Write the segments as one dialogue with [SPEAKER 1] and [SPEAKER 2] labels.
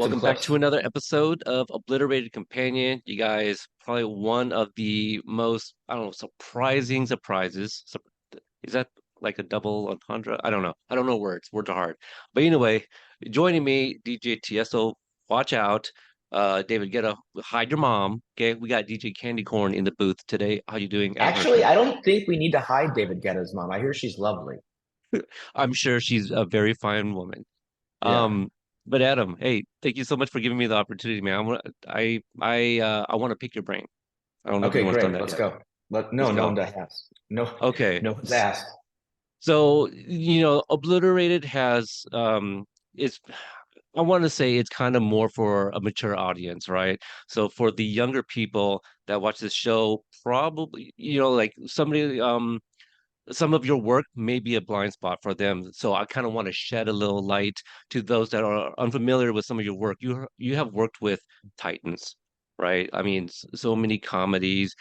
[SPEAKER 1] Some
[SPEAKER 2] Welcome back to
[SPEAKER 1] clips.
[SPEAKER 2] another episode of Obliterated Companion. You guys, probably one of the most, I don't know, surprising surprises. Is that like a double entendre? I don't know. I don't know words. Words are hard. But anyway, joining me, DJ Tiesto, watch out. David Guetta, hide your mom. Okay, we got DJ Candycorn in the booth today. How you doing at
[SPEAKER 1] Actually,
[SPEAKER 2] Hershman?
[SPEAKER 1] I don't think we need to hide David Guetta's mom. I hear she's lovely.
[SPEAKER 2] I'm sure she's a very fine woman.
[SPEAKER 1] Yeah.
[SPEAKER 2] Um, but Adam, hey, thank you so much for giving me the opportunity, man. I want to pick your brain. I don't know if
[SPEAKER 1] Okay,
[SPEAKER 2] anyone's done
[SPEAKER 1] great.
[SPEAKER 2] that
[SPEAKER 1] Let's
[SPEAKER 2] yet.
[SPEAKER 1] go.
[SPEAKER 2] Let's
[SPEAKER 1] No
[SPEAKER 2] go.
[SPEAKER 1] one has. No,
[SPEAKER 2] Okay.
[SPEAKER 1] no one's asked.
[SPEAKER 2] So, Obliterated has it's I want to say it's kind of more for a mature audience, right? So for the younger people that watch this show, probably, like some of your work may be a blind spot for them. So I kind of want to shed a little light to those that are unfamiliar with some of your work. You have worked with Titans, right? I mean, so many comedies.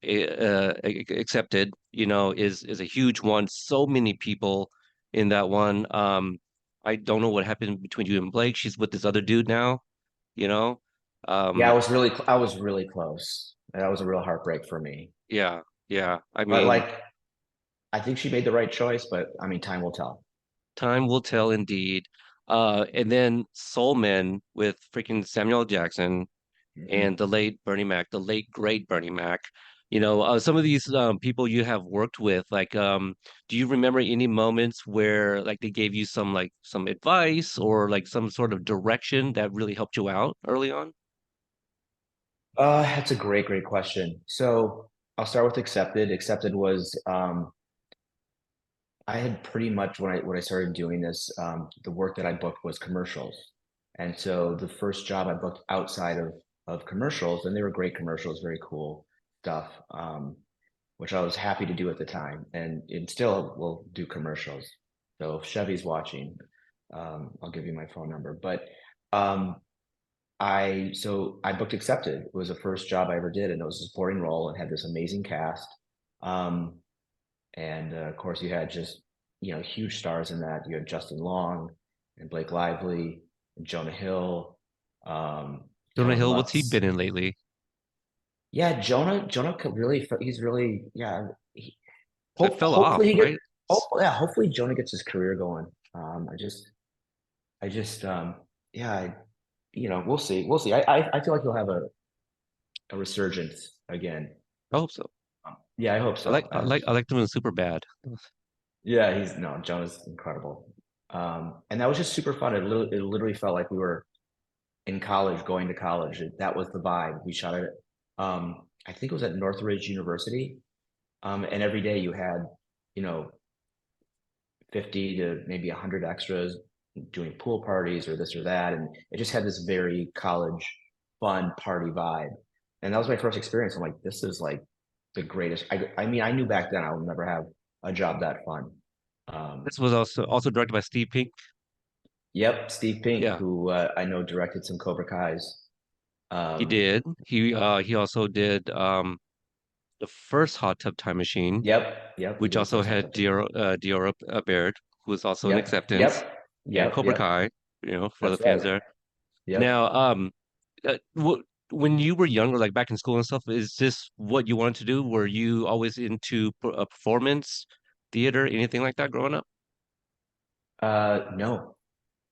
[SPEAKER 2] Accepted, is a huge one. So many people in that one. I don't know what happened between you and Blake. She's with this other dude now, you know.
[SPEAKER 1] Yeah,
[SPEAKER 2] Um,
[SPEAKER 1] I was really close. That was a real heartbreak for me.
[SPEAKER 2] yeah, yeah. I
[SPEAKER 1] But
[SPEAKER 2] mean,
[SPEAKER 1] like, I think she made the right choice, but I mean, time will tell.
[SPEAKER 2] time will tell indeed. And then Soul Men with freaking Samuel L. Jackson
[SPEAKER 1] Mhm.
[SPEAKER 2] and the late Bernie Mac, the late great Bernie Mac. Some of these people you have worked with, like, do you remember any moments where like they gave you some advice or like some sort of direction that really helped you out early on?
[SPEAKER 1] That's a great question. So I'll start with Accepted. Accepted was I had pretty much when I started doing this, the work that I booked was commercials, and so the first job I booked outside of commercials, and they were great commercials, very cool stuff, which I was happy to do at the time, and still will do commercials. So if Chevy's watching, I'll give you my phone number. But um, I booked Accepted. It was the first job I ever did, and it was a supporting role and had this amazing cast. Um, and of course, you had just huge stars in that. You had Justin Long and Blake Lively and Jonah Hill,
[SPEAKER 2] Jonah
[SPEAKER 1] Helen
[SPEAKER 2] Hill, what's he been
[SPEAKER 1] Lutz.
[SPEAKER 2] in lately?
[SPEAKER 1] Yeah, Jonah could really he's really yeah.
[SPEAKER 2] It fell
[SPEAKER 1] Hopefully
[SPEAKER 2] off,
[SPEAKER 1] he get
[SPEAKER 2] right?
[SPEAKER 1] hopefully Jonah gets his career going. I just yeah we'll see I feel like he'll have a resurgence again.
[SPEAKER 2] I hope so.
[SPEAKER 1] Yeah, I hope so.
[SPEAKER 2] I like them in super bad.
[SPEAKER 1] Yeah, he's no Jonah's incredible. And that was just super fun. It literally felt like we were in college, going to college. That was the vibe. We shot it. I think it was at Northridge University. And every day you had, you know, 50 to maybe 100 extras doing pool parties or this or that. And it just had this very college fun party vibe. And that was my first experience. I'm like, this is like the greatest. I mean, I knew back then I would never have a job that fun. Um,
[SPEAKER 2] This was also directed by Steve Pink.
[SPEAKER 1] yep, Steve Pink,
[SPEAKER 2] Yeah,
[SPEAKER 1] who I know directed some Cobra Kai's.
[SPEAKER 2] he
[SPEAKER 1] Um,
[SPEAKER 2] did. He also did the first Hot Tub Time Machine,
[SPEAKER 1] yep, he
[SPEAKER 2] which
[SPEAKER 1] did the
[SPEAKER 2] also
[SPEAKER 1] first
[SPEAKER 2] had
[SPEAKER 1] Hot Tub.
[SPEAKER 2] Diora Baird, who was also in
[SPEAKER 1] Yep,
[SPEAKER 2] Acceptance, and Cobra
[SPEAKER 1] yep.
[SPEAKER 2] Kai, for the
[SPEAKER 1] That's
[SPEAKER 2] fans
[SPEAKER 1] right.
[SPEAKER 2] there.
[SPEAKER 1] Yep.
[SPEAKER 2] Now, when you were younger, like back in school and stuff, is this what you wanted to do? Were you always into performance, theater, anything like that growing up?
[SPEAKER 1] No,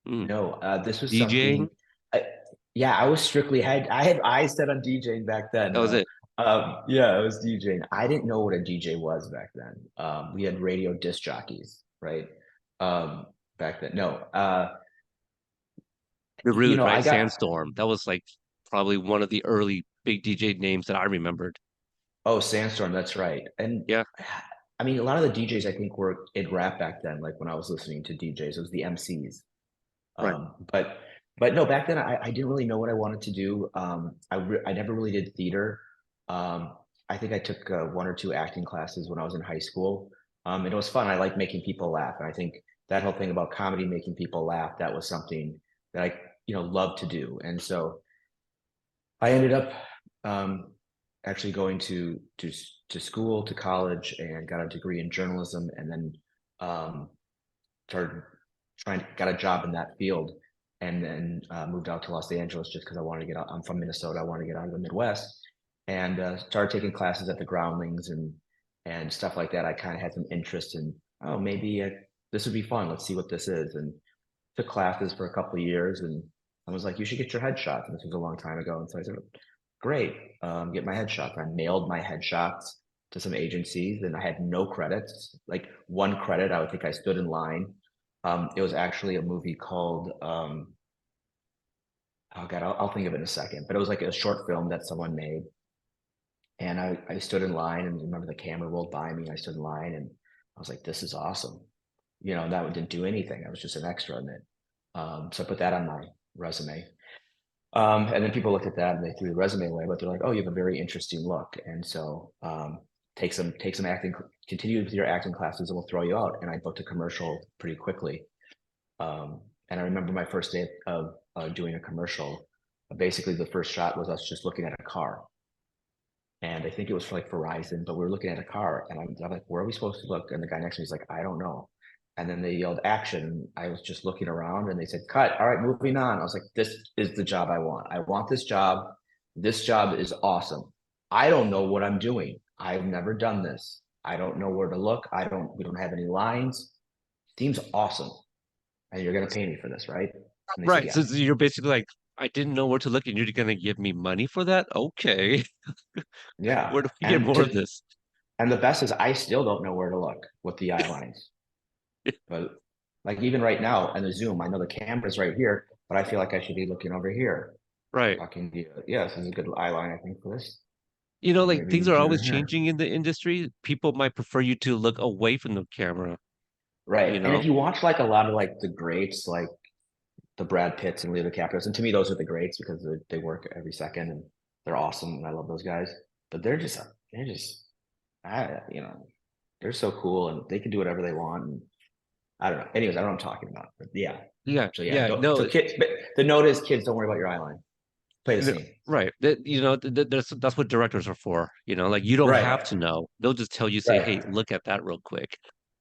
[SPEAKER 2] Mm.
[SPEAKER 1] no. This was
[SPEAKER 2] DJing,
[SPEAKER 1] something. I, yeah, I was strictly I had eyes set on DJing back then.
[SPEAKER 2] that was it.
[SPEAKER 1] Yeah, I was DJing. I didn't know what a DJ was back then. We had radio disc jockeys, right? Um, back then. No.
[SPEAKER 2] The Root,
[SPEAKER 1] I
[SPEAKER 2] right?
[SPEAKER 1] got
[SPEAKER 2] Sandstorm. That was like probably one of the early big DJ names that I remembered.
[SPEAKER 1] oh Sandstorm. That's right. And
[SPEAKER 2] Yeah,
[SPEAKER 1] I mean, a lot of the DJs I think were in rap back then. Like when I was listening to DJs, it was the MCs.
[SPEAKER 2] right.
[SPEAKER 1] But no, back then I didn't really know what I wanted to do. I never really did theater. I think I took one or two acting classes when I was in high school. And it was fun. I like making people laugh, and I think that whole thing about comedy making people laugh, that was something that I loved to do. And so I ended up um, actually going to school, to college, and got a degree in journalism, and then um, started got a job in that field. and then moved out to Los Angeles just because I wanted to get out. I'm from Minnesota. I wanted to get out of the Midwest, and started taking classes at the Groundlings and stuff like that. I kind of had some interest in, oh, maybe this would be fun. Let's see what this is, and took classes for a couple of years, and I was like, you should get your headshots. And this was a long time ago, and so I said, great, get my headshots. I mailed my headshots to some agencies, and I had no credits, like one credit. I would think I stood in line. It was actually a movie called oh god, I'll think of it in a second. But it was like a short film that someone made, and I stood in line, and remember the camera rolled by me. And I stood in line, and I was like, this is awesome. That one didn't do anything. I was just an extra in it. So I put that on my resume. And then people looked at that and they threw the resume away, but they're like, oh, you have a very interesting look. And so take some acting, continue with your acting classes and we'll throw you out. And I booked a commercial pretty quickly. And I remember my first day of doing a commercial. Basically, the first shot was us just looking at a car. And I think it was for like Verizon, but we were looking at a car. And I'm like, where are we supposed to look? And the guy next to me is like, I don't know. And then they yelled action. I was just looking around and they said, cut. All right, moving on. I was like, this is the job I want. I want this job. This job is awesome. I don't know what I'm doing. I've never done this. I don't know where to look. We don't have any lines. Seems awesome. And you're going to pay me for this, right? And they said,
[SPEAKER 2] Right. So
[SPEAKER 1] yes.
[SPEAKER 2] you're basically like, I didn't know where to look, and you're gonna give me money for that? Okay.
[SPEAKER 1] Yeah.
[SPEAKER 2] Where do we get more of this?
[SPEAKER 1] And the best is I still don't know where to look with the eye lines. But like even right now on the Zoom, I know the camera's right here, but I feel like I should be looking over here.
[SPEAKER 2] Right.
[SPEAKER 1] Talking to you. Yeah, this is a good eye line, I think, for this.
[SPEAKER 2] Like things
[SPEAKER 1] Maybe
[SPEAKER 2] are
[SPEAKER 1] do
[SPEAKER 2] always
[SPEAKER 1] it here.
[SPEAKER 2] changing in the industry. People might prefer you to look away from the camera,
[SPEAKER 1] Right.
[SPEAKER 2] you
[SPEAKER 1] And if
[SPEAKER 2] know?
[SPEAKER 1] you watch like a lot of like the greats, like the Brad Pitts and Leo DiCaprio's, and to me those are the greats because they work every second and they're awesome and I love those guys. But they're just they're so cool and they can do whatever they want. And I don't know. Anyways, I don't know what I'm talking about. But yeah.
[SPEAKER 2] Yeah,
[SPEAKER 1] So yeah,
[SPEAKER 2] yeah,
[SPEAKER 1] don't
[SPEAKER 2] no,
[SPEAKER 1] so kids but the note is kids don't worry about your eye line. Play the
[SPEAKER 2] no,
[SPEAKER 1] scene.
[SPEAKER 2] right. That's what directors are for, like you don't have
[SPEAKER 1] Right.
[SPEAKER 2] to know. They'll just tell you, say, hey,
[SPEAKER 1] Right.
[SPEAKER 2] look at that real quick.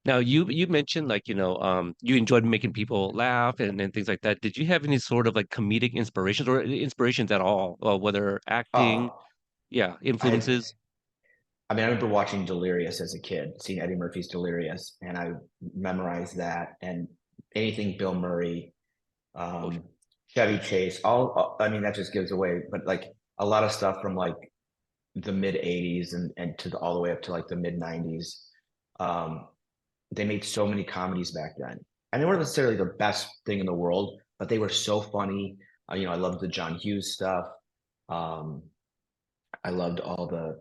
[SPEAKER 2] Now you mentioned like, you enjoyed making people laugh and things like that. Did you have any sort of like comedic inspirations or inspirations at all? Whether acting,
[SPEAKER 1] Oh,
[SPEAKER 2] yeah,
[SPEAKER 1] I
[SPEAKER 2] influences?
[SPEAKER 1] I mean, I remember watching Delirious as a kid, seeing Eddie Murphy's Delirious, and I memorized that. And anything Bill Murray,
[SPEAKER 2] Oh,
[SPEAKER 1] um, Chevy Chase, I mean, that just gives away. But like a lot of stuff from like the mid '80s and all the way up to like the mid '90s. Um, they made so many comedies back then, and they weren't necessarily the best thing in the world, but they were so funny. I loved the John Hughes stuff. Um, I loved all the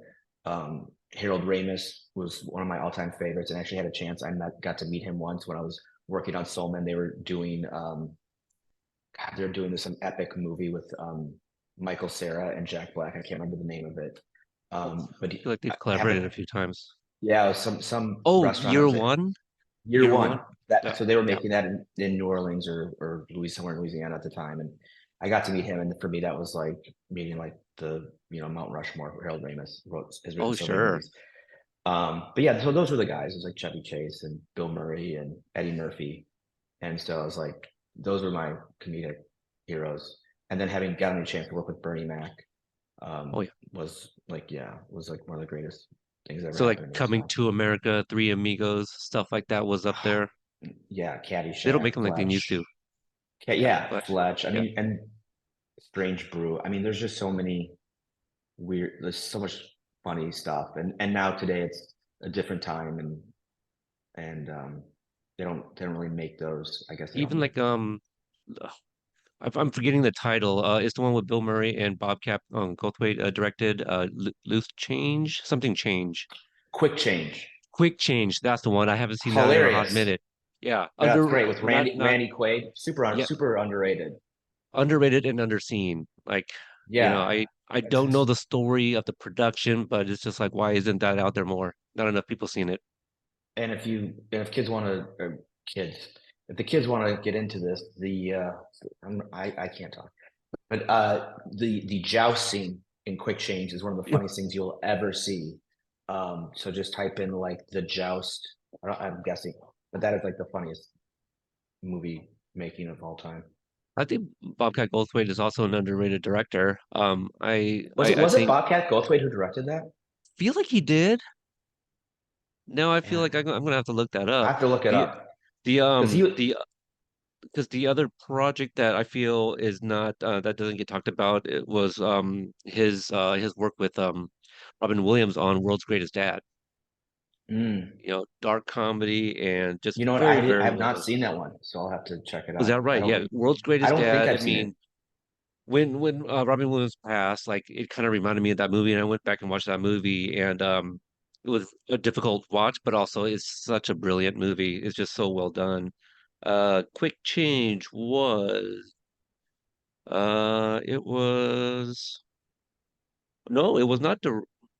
[SPEAKER 1] Harold Ramis was one of my all-time favorites, and actually had a chance. Got to meet him once when I was working on Soul Man. They were doing God, they're doing this some epic movie with Michael Cera and Jack Black. I can't remember the name of it.
[SPEAKER 2] oh,
[SPEAKER 1] But
[SPEAKER 2] I feel like they've
[SPEAKER 1] I haven't.
[SPEAKER 2] collaborated a few times.
[SPEAKER 1] Yeah, it was some
[SPEAKER 2] Oh,
[SPEAKER 1] restaurant. I
[SPEAKER 2] year
[SPEAKER 1] was at
[SPEAKER 2] one?
[SPEAKER 1] year
[SPEAKER 2] Year
[SPEAKER 1] one.
[SPEAKER 2] one?
[SPEAKER 1] That
[SPEAKER 2] Yeah,
[SPEAKER 1] so they were
[SPEAKER 2] yeah.
[SPEAKER 1] making that in New Orleans or Louis somewhere in Louisiana at the time, and I got to meet him. And for me, that was like meeting like the Mount Rushmore. Harold Ramis has written
[SPEAKER 2] Oh,
[SPEAKER 1] so many
[SPEAKER 2] sure.
[SPEAKER 1] movies. But yeah, so those were the guys. It was like Chevy Chase and Bill Murray and Eddie Murphy, and so I was like, those were my comedic heroes. And then having gotten a chance to work with Bernie Mac
[SPEAKER 2] Oh, yeah.
[SPEAKER 1] was like one of the greatest things that ever
[SPEAKER 2] So like
[SPEAKER 1] happened to me.
[SPEAKER 2] Coming
[SPEAKER 1] So
[SPEAKER 2] to America, Three Amigos, stuff like that was up there.
[SPEAKER 1] yeah,
[SPEAKER 2] They don't
[SPEAKER 1] Caddyshack,
[SPEAKER 2] make them like they used
[SPEAKER 1] Fletch.
[SPEAKER 2] to. Yeah,
[SPEAKER 1] Yeah,
[SPEAKER 2] Flash.
[SPEAKER 1] Fletch. I
[SPEAKER 2] Yeah.
[SPEAKER 1] mean, and Strange Brew. I mean, there's just so many there's so much funny stuff. And now today it's a different time and they don't really make those. I guess they don't
[SPEAKER 2] Even
[SPEAKER 1] make
[SPEAKER 2] like
[SPEAKER 1] them.
[SPEAKER 2] I'm forgetting the title. It's the one with Bill Murray and Bobcat Goldthwait directed. Loose Change, something change,
[SPEAKER 1] Quick Change.
[SPEAKER 2] Quick Change. That's the one. I haven't seen that in a hot
[SPEAKER 1] Hilarious.
[SPEAKER 2] minute. Yeah,
[SPEAKER 1] That's great with
[SPEAKER 2] not not
[SPEAKER 1] Randy Quaid.
[SPEAKER 2] yeah,
[SPEAKER 1] Super underrated.
[SPEAKER 2] underrated and underseen. Like,
[SPEAKER 1] Yeah.
[SPEAKER 2] I
[SPEAKER 1] It's
[SPEAKER 2] don't know the story of the production, but it's just like, why isn't that out there more? Not enough people seen it.
[SPEAKER 1] and if kids want to kids if the kids want to get into this, I can't talk. But the joust scene in Quick Change is one of the funniest things you'll ever see. So just type in like the joust. I'm guessing, but that is like the funniest movie making of all time.
[SPEAKER 2] I think Bobcat Goldthwait is also an underrated director. I
[SPEAKER 1] Was it
[SPEAKER 2] think
[SPEAKER 1] Bobcat Goldthwait who directed that?
[SPEAKER 2] feel like he did. Now I feel
[SPEAKER 1] Yeah,
[SPEAKER 2] like I'm gonna have to look that
[SPEAKER 1] I
[SPEAKER 2] up.
[SPEAKER 1] have to look it
[SPEAKER 2] The
[SPEAKER 1] up because
[SPEAKER 2] the because the other project that I feel is not that doesn't get talked about it was his work with Robin Williams on World's Greatest Dad.
[SPEAKER 1] mm,
[SPEAKER 2] Dark comedy and just
[SPEAKER 1] you know what?
[SPEAKER 2] very,
[SPEAKER 1] I
[SPEAKER 2] very
[SPEAKER 1] have
[SPEAKER 2] well
[SPEAKER 1] not
[SPEAKER 2] done.
[SPEAKER 1] seen that one, so I'll have to check it
[SPEAKER 2] Was that
[SPEAKER 1] out.
[SPEAKER 2] right? Yeah, World's
[SPEAKER 1] I
[SPEAKER 2] Greatest
[SPEAKER 1] don't think
[SPEAKER 2] Dad. I
[SPEAKER 1] I've seen it.
[SPEAKER 2] mean, when Robin Williams passed, like it kind of reminded me of that movie, and I went back and watched that movie, and it was a difficult watch, but also it's such a brilliant movie. It's just so well done. Quick Change was it was no, it was not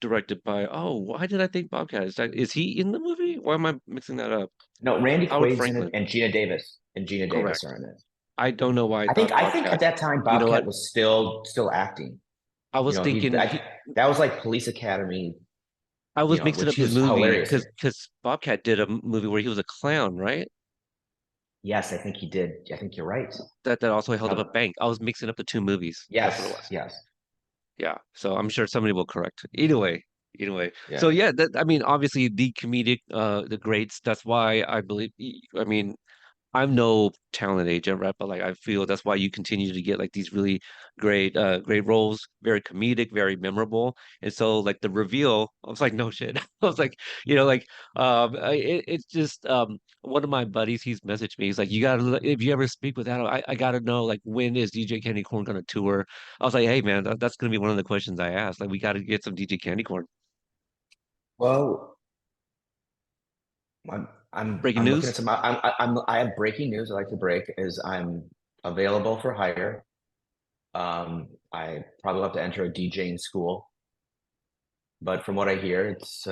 [SPEAKER 2] directed by. Oh, why did I think Bobcat? Is he in the movie? Why am I mixing that up?
[SPEAKER 1] No, Randy
[SPEAKER 2] Howard
[SPEAKER 1] Quaid's in it,
[SPEAKER 2] Franklin,
[SPEAKER 1] and Gina Davis
[SPEAKER 2] correct.
[SPEAKER 1] are in it.
[SPEAKER 2] I don't know why I thought
[SPEAKER 1] I think at
[SPEAKER 2] Bobcat.
[SPEAKER 1] that time
[SPEAKER 2] You know
[SPEAKER 1] Bobcat
[SPEAKER 2] what?
[SPEAKER 1] was still acting.
[SPEAKER 2] I
[SPEAKER 1] You
[SPEAKER 2] was
[SPEAKER 1] know,
[SPEAKER 2] thinking
[SPEAKER 1] that was like Police Academy,
[SPEAKER 2] I was mixing
[SPEAKER 1] which
[SPEAKER 2] up
[SPEAKER 1] he
[SPEAKER 2] his
[SPEAKER 1] was
[SPEAKER 2] movie
[SPEAKER 1] hilarious in.
[SPEAKER 2] because Bobcat did a movie where he was a clown, right?
[SPEAKER 1] Yes, I think he did. I think you're right.
[SPEAKER 2] That also held up a
[SPEAKER 1] Now,
[SPEAKER 2] bank. I was mixing up the two movies. That's what it
[SPEAKER 1] yes,
[SPEAKER 2] was.
[SPEAKER 1] yes,
[SPEAKER 2] Yeah. So I'm sure somebody will correct. Either way, either way. So
[SPEAKER 1] yeah.
[SPEAKER 2] yeah, that I mean, obviously the comedic, the greats. That's why I believe. I mean, I'm no talent agent, right? But like I feel that's why you continue to get like these really great roles, very comedic, very memorable. And so like the reveal, I was like, no shit. I was like, like it's just one of my buddies, he's messaged me. He's like, you gotta if you ever speak with Adam, I gotta know like when is DJ Candycorn gonna tour? I was like, hey man, that's gonna be one of the questions I asked. Like we gotta get some DJ Candycorn.
[SPEAKER 1] Well,
[SPEAKER 2] Breaking
[SPEAKER 1] I'm looking at
[SPEAKER 2] news?
[SPEAKER 1] some. I have breaking news. I like to break is I'm available for hire. I probably have to enter a DJing school, but from what I hear, it's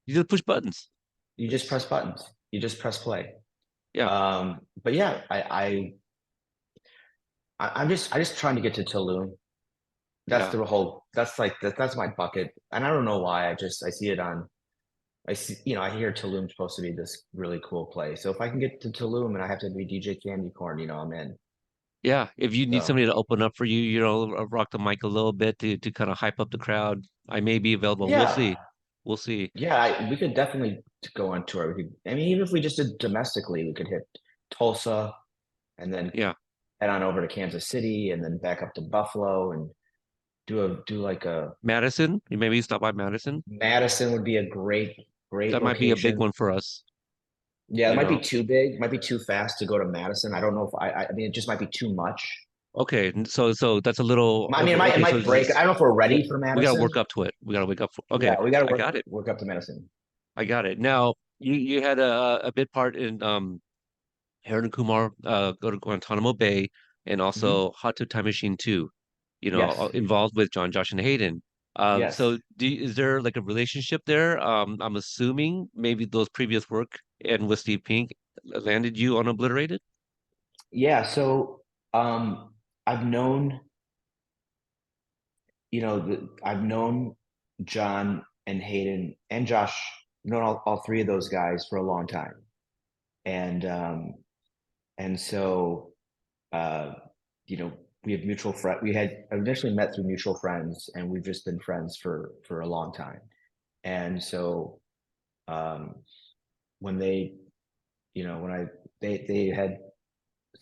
[SPEAKER 2] You just push buttons.
[SPEAKER 1] you just press buttons. You just press play.
[SPEAKER 2] Yeah,
[SPEAKER 1] But yeah, I just trying to get to Tulum. That's
[SPEAKER 2] yeah.
[SPEAKER 1] the whole. That's like that's my bucket, and I don't know why. I see it on. I see, I hear Tulum's supposed to be this really cool place. So if I can get to Tulum and I have to be DJ Candycorn, I'm in.
[SPEAKER 2] Yeah, if you need
[SPEAKER 1] So
[SPEAKER 2] somebody to open up for you, rock the mic a little bit to kind of hype up the crowd, I may be available. We'll
[SPEAKER 1] yeah,
[SPEAKER 2] see. We'll see.
[SPEAKER 1] yeah, we could definitely go on tour. I mean, even if we just did domestically, we could hit Tulsa and then
[SPEAKER 2] Yeah.
[SPEAKER 1] head on over to Kansas City and then back up to Buffalo and do like a
[SPEAKER 2] Madison, you maybe stop by Madison.
[SPEAKER 1] Madison would be a great
[SPEAKER 2] That might be a big
[SPEAKER 1] location.
[SPEAKER 2] one for us,
[SPEAKER 1] Yeah, it
[SPEAKER 2] you
[SPEAKER 1] might be
[SPEAKER 2] know.
[SPEAKER 1] too big, might be too fast to go to Madison. I don't know if I mean it just might be too much.
[SPEAKER 2] Okay, so that's a little
[SPEAKER 1] I mean,
[SPEAKER 2] over.
[SPEAKER 1] it
[SPEAKER 2] Okay, so
[SPEAKER 1] might break. I don't know if we're
[SPEAKER 2] w-
[SPEAKER 1] ready for
[SPEAKER 2] we got to
[SPEAKER 1] Madison.
[SPEAKER 2] work up to it. We got to wake up for. Okay,
[SPEAKER 1] Yeah, we got to
[SPEAKER 2] I got it.
[SPEAKER 1] work up to Madison.
[SPEAKER 2] I got it. Now you had a bit part in Harold and Kumar go to Guantanamo Bay and
[SPEAKER 1] Hmm.
[SPEAKER 2] also Hot Tub Time Machine 2,
[SPEAKER 1] Yes,
[SPEAKER 2] involved with John, Josh, and Hayden.
[SPEAKER 1] yes,
[SPEAKER 2] So is there like a relationship there? I'm assuming maybe those previous work and with Steve Pink landed you on Obliterated?
[SPEAKER 1] yeah. So I've known I've known John and Hayden and Josh, known all three of those guys for a long time, and so uh, you know, we have mutual friend. We had initially met through mutual friends, and we've just been friends for a long time. And so um, when they, when they had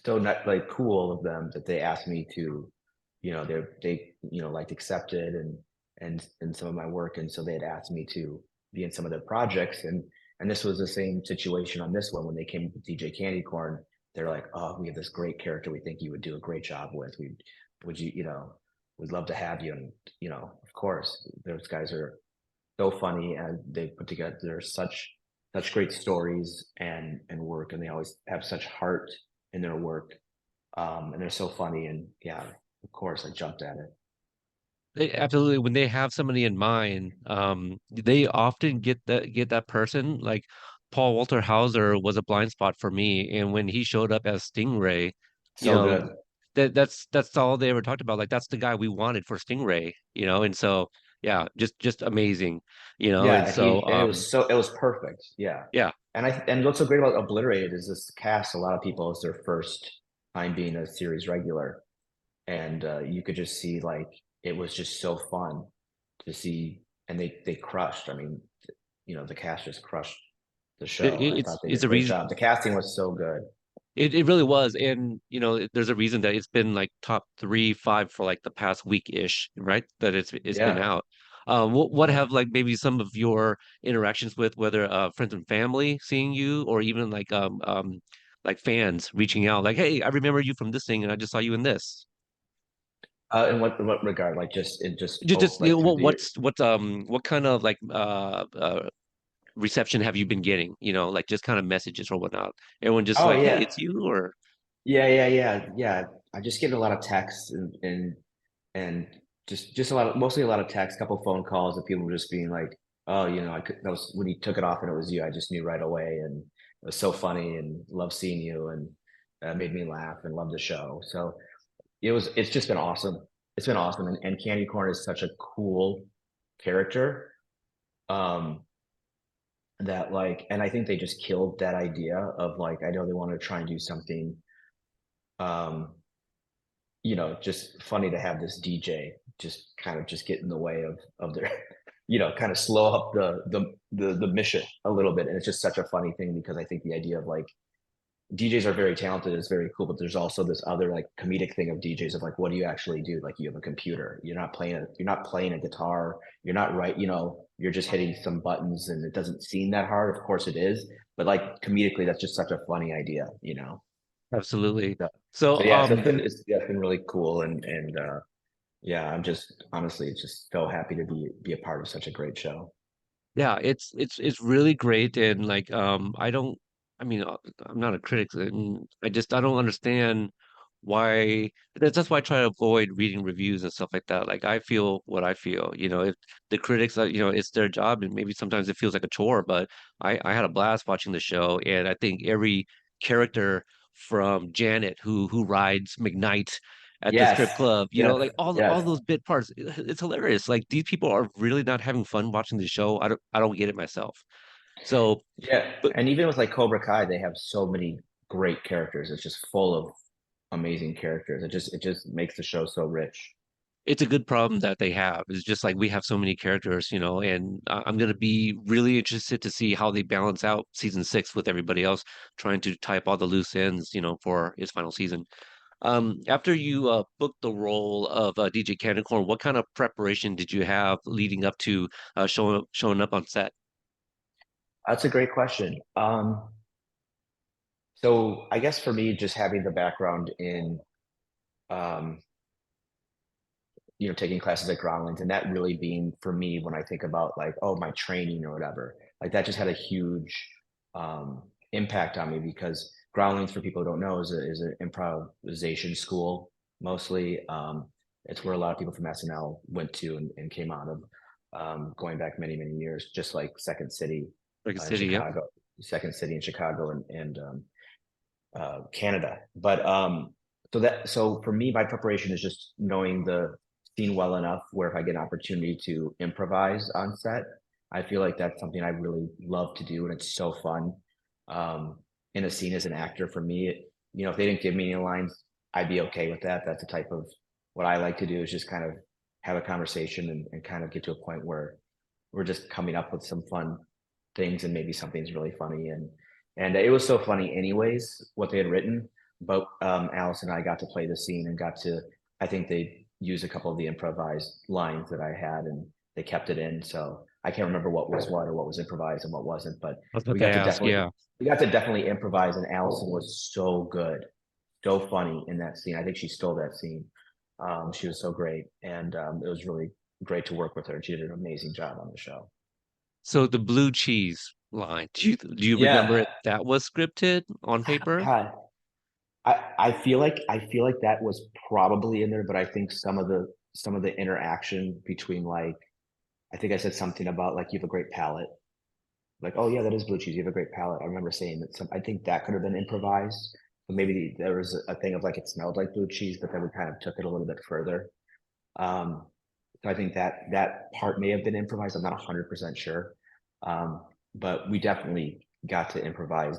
[SPEAKER 1] so not like cool of them that they asked me to, like accepted and some of my work, and so they had asked me to be in some of their projects, and this was the same situation on this one when they came with DJ Candycorn. They're like, oh, we have this great character we think you would do a great job with. Would you, would love to have you, and of course, those guys are so funny and they put together such great stories and work, and they always have such heart in their work, and they're so funny, and yeah, of course I jumped at it.
[SPEAKER 2] Absolutely. When they have somebody in mind, they often get that person. Like Paul Walter Hauser was a blind spot for me, and when he showed up as Stingray, you
[SPEAKER 1] So
[SPEAKER 2] know,
[SPEAKER 1] good.
[SPEAKER 2] that's all they ever talked about. Like that's the guy we wanted for Stingray, and so yeah, just amazing, and
[SPEAKER 1] Yeah,
[SPEAKER 2] so
[SPEAKER 1] it was perfect. Yeah.
[SPEAKER 2] yeah.
[SPEAKER 1] And what's so great about Obliterated is this cast, a lot of people is their first. time being a series regular, and you could just see like it was just so fun to see, and they crushed. I mean, the cast just crushed the show. I thought they did
[SPEAKER 2] It's
[SPEAKER 1] a
[SPEAKER 2] a
[SPEAKER 1] great
[SPEAKER 2] reason.
[SPEAKER 1] job. The casting was so good.
[SPEAKER 2] It really was, and there's a reason that it's been like top three, five for like the past week-ish, right? That it's been
[SPEAKER 1] Yeah.
[SPEAKER 2] out. What
[SPEAKER 1] Yeah.
[SPEAKER 2] have like maybe some of your interactions with whether friends and family seeing you, or even like fans reaching out, like, hey, I remember you from this thing, and I just saw you in this.
[SPEAKER 1] In what regard? Like just it just
[SPEAKER 2] Just
[SPEAKER 1] like through the.
[SPEAKER 2] what kind of like reception have you been getting? Like just kind of messages or whatnot. Everyone just
[SPEAKER 1] Oh
[SPEAKER 2] like, hey,
[SPEAKER 1] yeah.
[SPEAKER 2] it's you, or
[SPEAKER 1] Yeah. I just get a lot of texts and just a lot of mostly a lot of texts, couple phone calls of people just being like, "Oh, I could." That was when he took it off and it was you. I just knew right away, and it was so funny and love seeing you and made me laugh and love the show. So it's just been awesome. It's been awesome, and Candycorn is such a cool character. Um, that like, and I think they just killed that idea of like, I know they want to try and do something. Um, just funny to have this DJ just kind of just get in the way of their, kind of slow up the mission a little bit. And it's just such a funny thing because I think the idea of like DJs are very talented is very cool, but there's also this other like comedic thing of DJs of like, what do you actually do? Like you have a computer, you're not playing a guitar, you're not right, you're just hitting some buttons and it doesn't seem that hard. Of course it is, but like comedically, that's just such a funny idea.
[SPEAKER 2] absolutely.
[SPEAKER 1] So,
[SPEAKER 2] So,
[SPEAKER 1] so yeah, it's been really cool and yeah, I'm just honestly just so happy to be a part of such a great show.
[SPEAKER 2] yeah, it's really great, and like I don't, I mean, I'm not a critic, and I don't understand why. That's why I try to avoid reading reviews and stuff like that. Like I feel what I feel. If the critics are, it's their job, and maybe sometimes it feels like a chore, but I had a blast watching the show, and I think every character from Janet who rides McKnight at the strip
[SPEAKER 1] Yes,
[SPEAKER 2] club,
[SPEAKER 1] yes,
[SPEAKER 2] like all
[SPEAKER 1] yes.
[SPEAKER 2] those bit parts, it's hilarious. Like these people are really not having fun watching the show. I don't get it myself. So,
[SPEAKER 1] Yeah,
[SPEAKER 2] but
[SPEAKER 1] and even with like Cobra Kai, they have so many great characters. It's just full of amazing characters. It just makes the show so rich.
[SPEAKER 2] it's a good problem that they have. It's just like we have so many characters, and I'm gonna be really interested to see how they balance out season six with everybody else trying to tie up all the loose ends, for its final season. After you booked the role of DJ Candycorn, what kind of preparation did you have leading up to showing up on set?
[SPEAKER 1] That's a great question. So I guess for me, just having the background in um, taking classes at Groundlings, and that really being for me when I think about like, oh, my training or whatever, like that just had a huge impact on me because Groundlings, for people who don't know, is an improvisation school mostly. It's where a lot of people from SNL went to and came out of, going back many, many years, just like
[SPEAKER 2] Like a
[SPEAKER 1] in
[SPEAKER 2] city, yep.
[SPEAKER 1] Chicago, Second City in Chicago and Canada. But so for me, my preparation is just knowing the scene well enough where if I get an opportunity to improvise on set, I feel like that's something I really love to do, and it's so fun. Um, in a scene as an actor, for me, if they didn't give me any lines, I'd be okay with that. That's the type of what I like to do is just kind of have a conversation and kind of get to a point where we're just coming up with some fun things and maybe something's really funny and it was so funny anyways what they had written, but Alice and I got to play the scene and got to, I think they used a couple of the improvised lines that I had and they kept it in, so I can't remember what was what or what was improvised and what wasn't, but
[SPEAKER 2] I was about
[SPEAKER 1] we
[SPEAKER 2] to
[SPEAKER 1] got to
[SPEAKER 2] ask,
[SPEAKER 1] definitely
[SPEAKER 2] yeah.
[SPEAKER 1] we got to definitely improvise, and Allison was so good, so funny in that scene. I think she stole that scene. She was so great, and it was really great to work with her. She did an amazing job on the show.
[SPEAKER 2] So the blue cheese line, do you remember
[SPEAKER 1] Yeah,
[SPEAKER 2] it that was scripted on paper?
[SPEAKER 1] God, I feel like that was probably in there, but I think some of the interaction between like I think I said something about like you have a great palate. Like, oh yeah, that is blue cheese. You have a great palate. I remember saying that I think that could have been improvised. But maybe there was a thing of like it smelled like blue cheese, but then we kind of took it a little bit further. Um, so I think that part may have been improvised. I'm not 100% sure. But we definitely got to improvise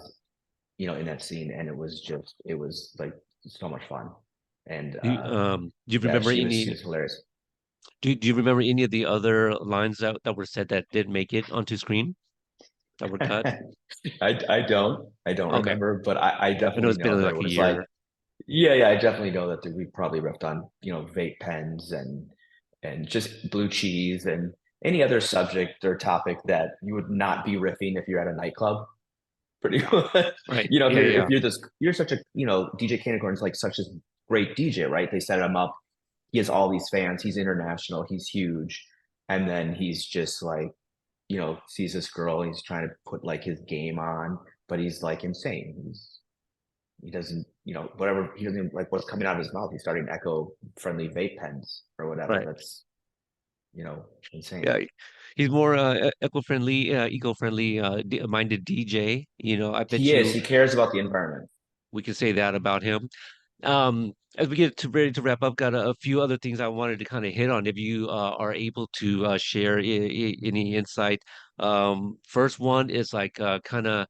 [SPEAKER 1] in that scene, and it was like so much fun. And
[SPEAKER 2] Do you
[SPEAKER 1] yeah,
[SPEAKER 2] remember
[SPEAKER 1] she
[SPEAKER 2] any?
[SPEAKER 1] was hilarious.
[SPEAKER 2] Do you remember any of the other lines that were said that did make it onto screen that were cut?
[SPEAKER 1] I don't
[SPEAKER 2] Okay,
[SPEAKER 1] remember, but I
[SPEAKER 2] I know
[SPEAKER 1] definitely
[SPEAKER 2] it's
[SPEAKER 1] know
[SPEAKER 2] been
[SPEAKER 1] there
[SPEAKER 2] like a
[SPEAKER 1] was like,
[SPEAKER 2] year.
[SPEAKER 1] yeah, I definitely know that we probably ripped on, vape pens and just blue cheese and any other subject or topic that you would not be riffing if you're at a nightclub. Pretty much,
[SPEAKER 2] Right.
[SPEAKER 1] if
[SPEAKER 2] Yeah,
[SPEAKER 1] you're if
[SPEAKER 2] yeah.
[SPEAKER 1] you're this you're such a DJ Candycorn's like such a great DJ, right? They set him up. He has all these fans. He's international. He's huge, and then he's just like sees this girl. He's trying to put like his game on, but he's like insane. He doesn't, whatever, he doesn't even like what's coming out of his mouth. He's starting echo friendly vape pens or whatever.
[SPEAKER 2] Right.
[SPEAKER 1] That's, you know, insane.
[SPEAKER 2] Yeah, he's more eco-friendly, eco-friendly minded DJ. I bet
[SPEAKER 1] He is.
[SPEAKER 2] you
[SPEAKER 1] He cares about the environment.
[SPEAKER 2] we can say that about him. As we get to ready to wrap up, got a few other things I wanted to kind of hit on. If you are able to share any insight. First one is like kind of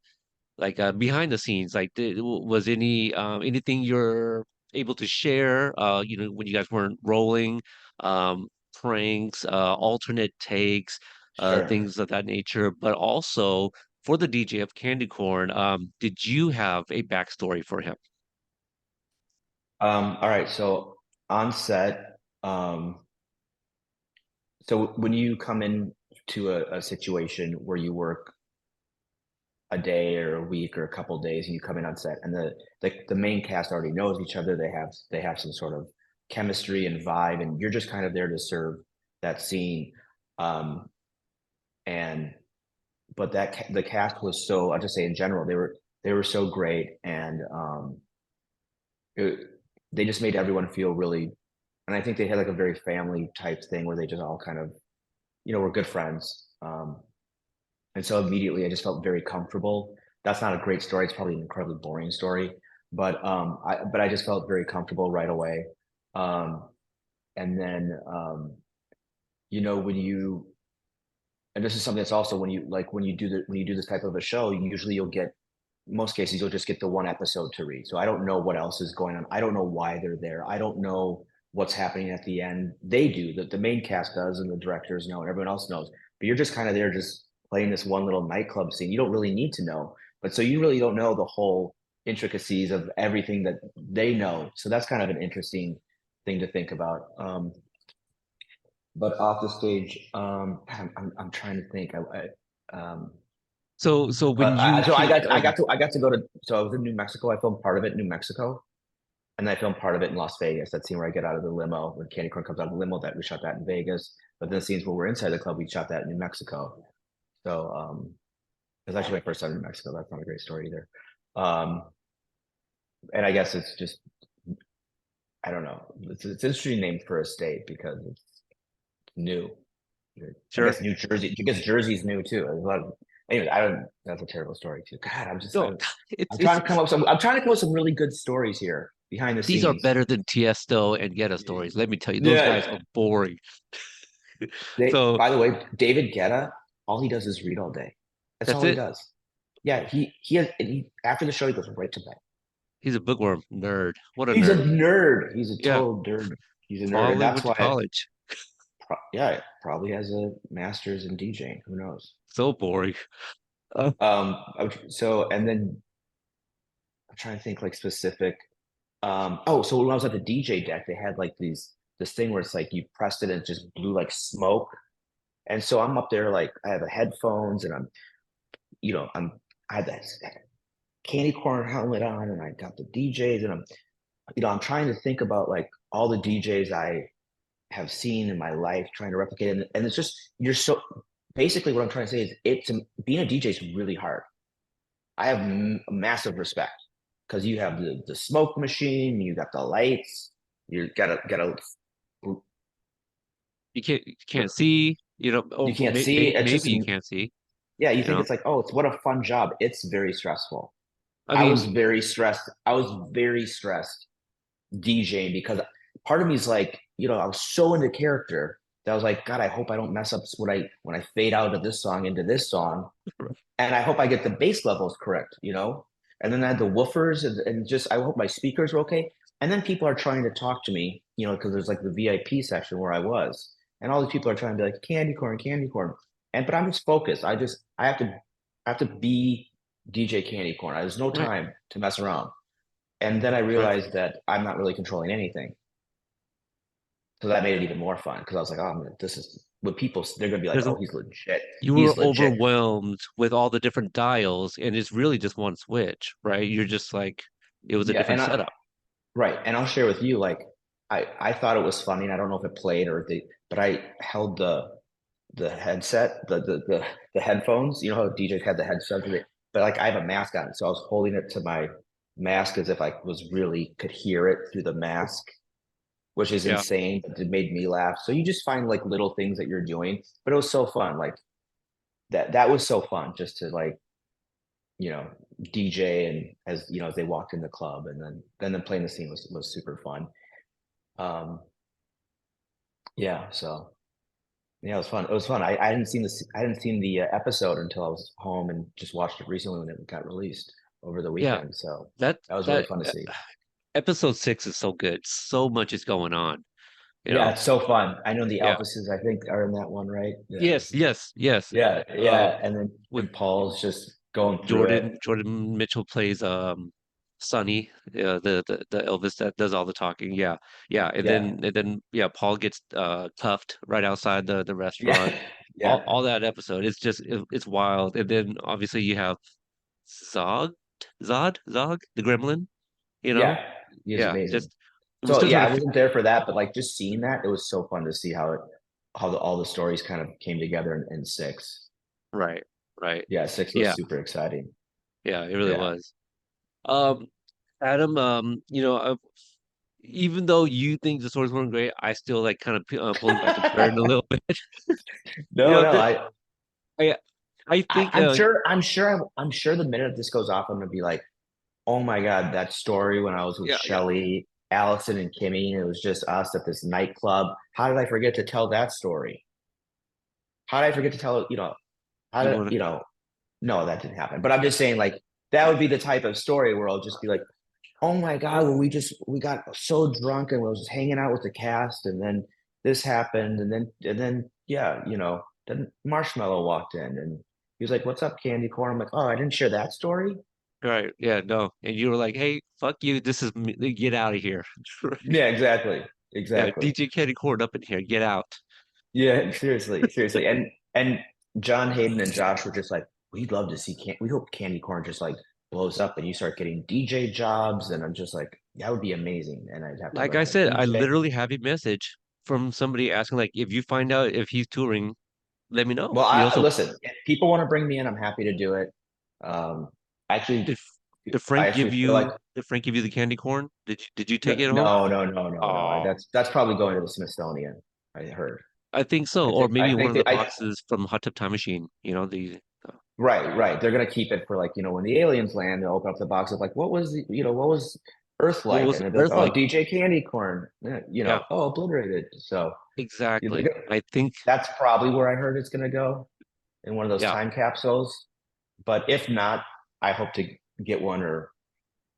[SPEAKER 2] like behind the scenes. Like, was anything you're able to share? When you guys weren't rolling, pranks, alternate takes,
[SPEAKER 1] Sure.
[SPEAKER 2] things of that nature. But also for the DJ of Candycorn, did you have a backstory for him?
[SPEAKER 1] All right. So on set, so when you come in to a situation where you work a day or a week or a couple of days and you come in on set and the main cast already knows each other, they have some sort of chemistry and vibe, and you're just kind of there to serve that scene. Um, and but the cast was so, I'll just say in general, they were so great, and it, they just made everyone feel really, and I think they had like a very family type thing where they just all kind of, were good friends. And so immediately I just felt very comfortable. That's not a great story. It's probably an incredibly boring story, but I just felt very comfortable right away. Um, and then when you, and this is something that's also when you do this type of a show, usually you'll get, most cases you'll just get the one episode to read. So I don't know what else is going on. I don't know why they're there. I don't know what's happening at the end. They do, that the main cast does, and the directors know, and everyone else knows. But you're just kind of there, just playing this one little nightclub scene. You don't really need to know, but so you really don't know the whole intricacies of everything that they know. So that's kind of an interesting thing to think about. But off the stage, I'm trying to think.
[SPEAKER 2] So when
[SPEAKER 1] But
[SPEAKER 2] you
[SPEAKER 1] so I
[SPEAKER 2] came,
[SPEAKER 1] got I got to go to, so I was in New Mexico. I filmed part of it in New Mexico, and then I filmed part of it in Las Vegas. That scene where I get out of the limo when Candy Corn comes out of the limo, that we shot that in Vegas. But then the scenes where we're inside the club, we shot that in New Mexico. So it was actually my first time in New Mexico. That's not a great story either. Um, and I guess it's just, I don't know. It's an interesting name for a state because it's new. I
[SPEAKER 2] sure.
[SPEAKER 1] guess New Jersey, because Jersey's new too. There's a lot of, anyways, I don't. That's a terrible story too. God,
[SPEAKER 2] No, it's
[SPEAKER 1] I'm trying
[SPEAKER 2] it's
[SPEAKER 1] to come up with some. I'm trying to come up with some really good stories here behind the
[SPEAKER 2] these are
[SPEAKER 1] scenes.
[SPEAKER 2] better than Tiesto and Guetta stories. Let me tell you, those guys
[SPEAKER 1] Yeah.
[SPEAKER 2] are boring. So
[SPEAKER 1] By the way, David Guetta, all he does is read all day. That's
[SPEAKER 2] that's
[SPEAKER 1] all he
[SPEAKER 2] it.
[SPEAKER 1] does. Yeah, he has. And after the show, he goes right to bed.
[SPEAKER 2] He's a bookworm nerd. What a
[SPEAKER 1] He's a
[SPEAKER 2] nerd.
[SPEAKER 1] nerd. He's a
[SPEAKER 2] Yeah,
[SPEAKER 1] total nerd. He's a nerd, and
[SPEAKER 2] probably
[SPEAKER 1] that's
[SPEAKER 2] went to
[SPEAKER 1] why.
[SPEAKER 2] college.
[SPEAKER 1] Yeah, probably has a master's in DJing. Who knows?
[SPEAKER 2] So boring. Uh,
[SPEAKER 1] So and then I'm trying to think like specific. Oh, so when I was at the DJ deck, they had like this thing where it's like you pressed it and it just blew like smoke. And so I'm up there like I have the headphones and I had that candy corn helmet on and I got the DJs and I'm trying to think about like all the DJs I have seen in my life, trying to replicate it. And it's just you're so basically what I'm trying to say is being a DJ is really hard. I have massive respect because you have the smoke machine, you got the lights, you gotta
[SPEAKER 2] you can't see.
[SPEAKER 1] you
[SPEAKER 2] Oh,
[SPEAKER 1] can't see. It's
[SPEAKER 2] maybe
[SPEAKER 1] just,
[SPEAKER 2] you can't see.
[SPEAKER 1] yeah, you
[SPEAKER 2] You
[SPEAKER 1] think
[SPEAKER 2] know,
[SPEAKER 1] it's like, oh, it's what a fun job. It's very stressful.
[SPEAKER 2] I
[SPEAKER 1] I was
[SPEAKER 2] mean,
[SPEAKER 1] very stressed. I was very stressed DJing because part of me is like, I was so into character that I was like, God, I hope I don't mess up when I fade out of this song into this song. And I hope I get the bass levels correct. And then I had the woofers and just I hope my speakers were okay. And then people are trying to talk to me, because there's like the VIP section where I was, and all these people are trying to be like candy corn, candy corn. And but I'm just focused. I have to be DJ Candy Corn. There's no
[SPEAKER 2] Right.
[SPEAKER 1] time to mess around. And then I
[SPEAKER 2] Right.
[SPEAKER 1] realized that I'm not really controlling anything. So that made it even more fun because I was like, oh, man, this is what people, they're going to be like,
[SPEAKER 2] There's a
[SPEAKER 1] oh, he's legit.
[SPEAKER 2] You
[SPEAKER 1] He's
[SPEAKER 2] were
[SPEAKER 1] legit.
[SPEAKER 2] overwhelmed with all the different dials, and it's really just one switch, right? You're just like it was a
[SPEAKER 1] Yeah.
[SPEAKER 2] different setup.
[SPEAKER 1] Right. And I'll share with you, like, I thought it was funny. And I don't know if it played but I held the headset, the headphones. You know how DJs had the headset, but like I have a mask on, so I was holding it to my mask as if I was really could hear it through the mask, which is
[SPEAKER 2] Yeah.
[SPEAKER 1] insane, but it made me laugh. So you just find like little things that you're doing, but it was so fun. Like that was so fun just to like, you know, DJ and as they walked in the club and then playing the scene was super fun. Um yeah, so yeah, it was fun. It was fun. I hadn't seen the episode until I was home and just watched it recently when it got released over the
[SPEAKER 2] Yeah.
[SPEAKER 1] weekend. So
[SPEAKER 2] That
[SPEAKER 1] that was really
[SPEAKER 2] that
[SPEAKER 1] fun to see.
[SPEAKER 2] episode 6 is so good. So much is going on, you
[SPEAKER 1] Yeah,
[SPEAKER 2] know.
[SPEAKER 1] it's so fun. I know the
[SPEAKER 2] Yeah.
[SPEAKER 1] Elvises, I think, are in that one, right? Yeah.
[SPEAKER 2] Yes, yes, yes.
[SPEAKER 1] Yeah,
[SPEAKER 2] Uh
[SPEAKER 1] yeah. And then
[SPEAKER 2] with
[SPEAKER 1] and Paul's just going through it.
[SPEAKER 2] Jordan Mitchell plays Sonny, the Elvis that does all the talking. Yeah. Yeah,
[SPEAKER 1] Yeah.
[SPEAKER 2] and then yeah, Paul gets cuffed right outside the restaurant.
[SPEAKER 1] Yeah. Yeah.
[SPEAKER 2] All that episode, it's just it's wild. And then obviously you have Zog, Zog, the gremlin, you know?
[SPEAKER 1] Yeah. He was
[SPEAKER 2] Yeah,
[SPEAKER 1] amazing.
[SPEAKER 2] just we're
[SPEAKER 1] So
[SPEAKER 2] still
[SPEAKER 1] yeah,
[SPEAKER 2] trying
[SPEAKER 1] I
[SPEAKER 2] to
[SPEAKER 1] wasn't there for that, but like just seeing that, it was so fun to see all the stories kind of came together in six.
[SPEAKER 2] right, right.
[SPEAKER 1] Yeah, six was
[SPEAKER 2] Yeah,
[SPEAKER 1] super exciting.
[SPEAKER 2] yeah, it really
[SPEAKER 1] Yeah.
[SPEAKER 2] was. Um, Adam, even though you think the stories weren't great, I still like kind of pulling back the curtain a little bit. You
[SPEAKER 1] No,
[SPEAKER 2] know,
[SPEAKER 1] no,
[SPEAKER 2] I I think
[SPEAKER 1] I'm sure the minute this goes off, I'm gonna be like, oh my God, that story when I was with
[SPEAKER 2] yeah, yeah.
[SPEAKER 1] Shelly, Allison, and Kimmy, and it was just us at this nightclub. How did I forget to tell that story? How did I forget to tell, how
[SPEAKER 2] You
[SPEAKER 1] did,
[SPEAKER 2] want
[SPEAKER 1] no, that didn't happen. But I'm just saying, like, that would be the type of story where I'll just be like, oh my God, when we got so drunk and we was just hanging out with the cast, and then this happened, and then yeah, then Marshmallow walked in and he was like, "What's up, Candy Corn?" I'm like, "Oh, I didn't share that story."
[SPEAKER 2] right? Yeah, no. And you were like, "Hey, fuck you. This is me. Get out of here." Right?
[SPEAKER 1] Yeah, exactly,
[SPEAKER 2] Yeah,
[SPEAKER 1] exactly.
[SPEAKER 2] DJ Candycorn up in here. Get out.
[SPEAKER 1] Yeah, seriously, seriously. And John Hayden and Josh were just like, we'd love to see we hope Candy Corn just like blows up and you start getting DJ jobs. And I'm just like, that would be amazing. And I'd have to
[SPEAKER 2] Like
[SPEAKER 1] learn
[SPEAKER 2] I
[SPEAKER 1] how to
[SPEAKER 2] said, I
[SPEAKER 1] DJ.
[SPEAKER 2] literally have a message from somebody asking, like, if you find out if he's touring, let me know.
[SPEAKER 1] Well,
[SPEAKER 2] You know,
[SPEAKER 1] I
[SPEAKER 2] so
[SPEAKER 1] listen, if people want to bring me in, I'm happy to do it. Um, actually,
[SPEAKER 2] did did
[SPEAKER 1] I
[SPEAKER 2] Frank
[SPEAKER 1] actually
[SPEAKER 2] give
[SPEAKER 1] feel like
[SPEAKER 2] you the candy corn? Did you
[SPEAKER 1] no,
[SPEAKER 2] take it home?
[SPEAKER 1] no, no, no, no, no.
[SPEAKER 2] Oh,
[SPEAKER 1] That's probably going to the Smithsonian. I heard.
[SPEAKER 2] I think so.
[SPEAKER 1] I
[SPEAKER 2] Or
[SPEAKER 1] think
[SPEAKER 2] maybe
[SPEAKER 1] I
[SPEAKER 2] one
[SPEAKER 1] think
[SPEAKER 2] of the
[SPEAKER 1] that
[SPEAKER 2] boxes from Hot Tub Time Machine. You know, uh,
[SPEAKER 1] right, right. They're gonna keep it for like, when the aliens land, they'll open up the box of like, what was Earth
[SPEAKER 2] what
[SPEAKER 1] like?
[SPEAKER 2] was
[SPEAKER 1] And they'll be like,
[SPEAKER 2] Earth
[SPEAKER 1] oh,
[SPEAKER 2] like?
[SPEAKER 1] DJ Candy Corn,
[SPEAKER 2] Yeah,
[SPEAKER 1] oh, Obliterated. So they're
[SPEAKER 2] exactly.
[SPEAKER 1] go-
[SPEAKER 2] I think,
[SPEAKER 1] that's probably where I heard it's gonna go in one of those
[SPEAKER 2] yeah.
[SPEAKER 1] time capsules. But if not, I hope to get one or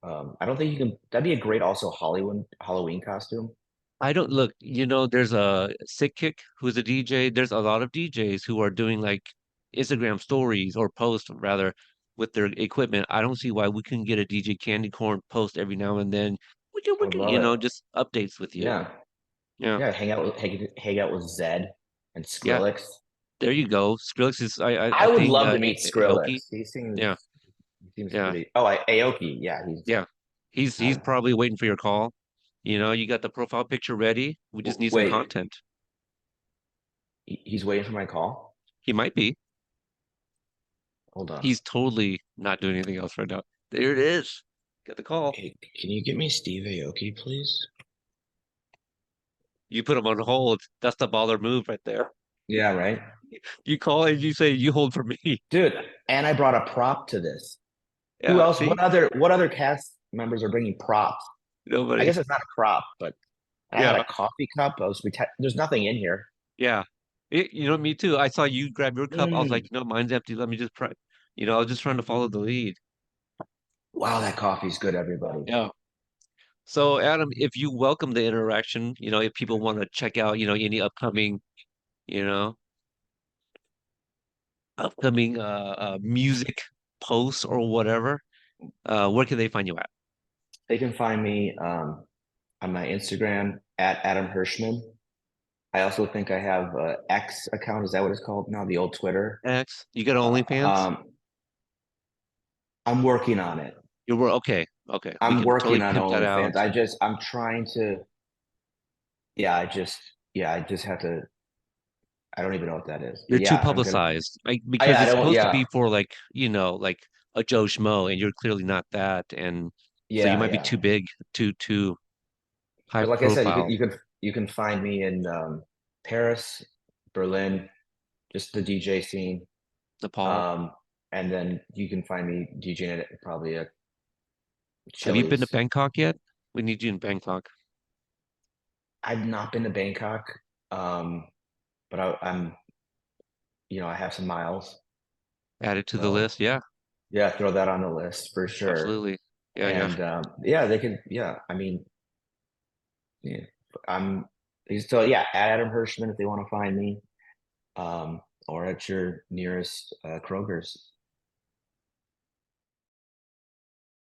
[SPEAKER 1] I don't think you can. That'd be a great also Halloween costume.
[SPEAKER 2] I don't look, there's a Sick Kick who's a DJ. There's a lot of DJs who are doing like Instagram stories or posts rather with their equipment. I don't see why we couldn't get a DJ Candy Corn post every now and then.
[SPEAKER 1] I would love it.
[SPEAKER 2] Just updates with you.
[SPEAKER 1] Yeah,
[SPEAKER 2] Yeah.
[SPEAKER 1] yeah. Hang out with Zed and
[SPEAKER 2] Yeah.
[SPEAKER 1] Skrillex.
[SPEAKER 2] There you go. Skrillex is I
[SPEAKER 1] I would
[SPEAKER 2] think
[SPEAKER 1] love to meet
[SPEAKER 2] Aoki.
[SPEAKER 1] Skrillex.
[SPEAKER 2] Yeah.
[SPEAKER 1] He seems
[SPEAKER 2] Yeah.
[SPEAKER 1] pretty. Oh, Aoki. Yeah,
[SPEAKER 2] Yeah. He's
[SPEAKER 1] I,
[SPEAKER 2] probably waiting for your call. You got the profile picture ready. We just need some
[SPEAKER 1] wait.
[SPEAKER 2] content.
[SPEAKER 1] He's waiting for my call.
[SPEAKER 2] He might be.
[SPEAKER 1] Hold on.
[SPEAKER 2] He's totally not doing anything else right now. There it is. Get the call.
[SPEAKER 1] Hey, can you get me Steve Aoki, please?
[SPEAKER 2] You put him on hold. That's the baller move right there.
[SPEAKER 1] Yeah, right.
[SPEAKER 2] You call and you say you hold for me.
[SPEAKER 1] Dude, and I brought a prop to this. Who
[SPEAKER 2] Yeah,
[SPEAKER 1] else?
[SPEAKER 2] see?
[SPEAKER 1] What other cast members are bringing props? I
[SPEAKER 2] Nobody.
[SPEAKER 1] guess it's not a prop, but I had
[SPEAKER 2] Yeah,
[SPEAKER 1] a coffee cup. There's nothing in here.
[SPEAKER 2] yeah. Me too. I saw you grab your cup. I was like,
[SPEAKER 1] Mm.
[SPEAKER 2] mine's empty. Let me just try. I was just trying to follow the lead.
[SPEAKER 1] Wow, that coffee's good, everybody.
[SPEAKER 2] Yeah. So Adam, if you welcome the interaction, if people want to check out, any upcoming, you know, music posts or whatever, where can they find you at?
[SPEAKER 1] They can find me on my Instagram at Adam Hershman. I also think I have a X account. Is that what it's called now? The old Twitter.
[SPEAKER 2] X, you got
[SPEAKER 1] Uh,
[SPEAKER 2] OnlyFans?
[SPEAKER 1] um, I'm working on it.
[SPEAKER 2] Okay, okay. We
[SPEAKER 1] I'm
[SPEAKER 2] can
[SPEAKER 1] working
[SPEAKER 2] totally
[SPEAKER 1] on
[SPEAKER 2] pimp that out.
[SPEAKER 1] OnlyFans. I'm trying to. Yeah, I just have to. I don't even know what that is, but
[SPEAKER 2] You're too
[SPEAKER 1] yeah, I'm gonna.
[SPEAKER 2] publicized, like because
[SPEAKER 1] Yeah, I
[SPEAKER 2] it's
[SPEAKER 1] don't.
[SPEAKER 2] supposed to
[SPEAKER 1] Yeah,
[SPEAKER 2] be for like, like a Joe Schmo, and you're clearly not that, and so you
[SPEAKER 1] yeah,
[SPEAKER 2] might be too
[SPEAKER 1] yeah.
[SPEAKER 2] big, too high
[SPEAKER 1] But like I said,
[SPEAKER 2] profile.
[SPEAKER 1] you can find me in Paris, Berlin, just the DJ scene.
[SPEAKER 2] Nepal.
[SPEAKER 1] Um, and then you can find me DJing at probably a
[SPEAKER 2] Have you been to
[SPEAKER 1] Chili's.
[SPEAKER 2] Bangkok yet? We need you in Bangkok.
[SPEAKER 1] I've not been to Bangkok, um, but I'm I have some miles,
[SPEAKER 2] Add it to the
[SPEAKER 1] so
[SPEAKER 2] list. Yeah,
[SPEAKER 1] yeah, throw that on the list for sure.
[SPEAKER 2] absolutely. Yeah, yeah.
[SPEAKER 1] And yeah, they can. Yeah, I mean, yeah, I'm. So yeah, Adam Hirschman if they want to find me, or at your nearest Kroger's.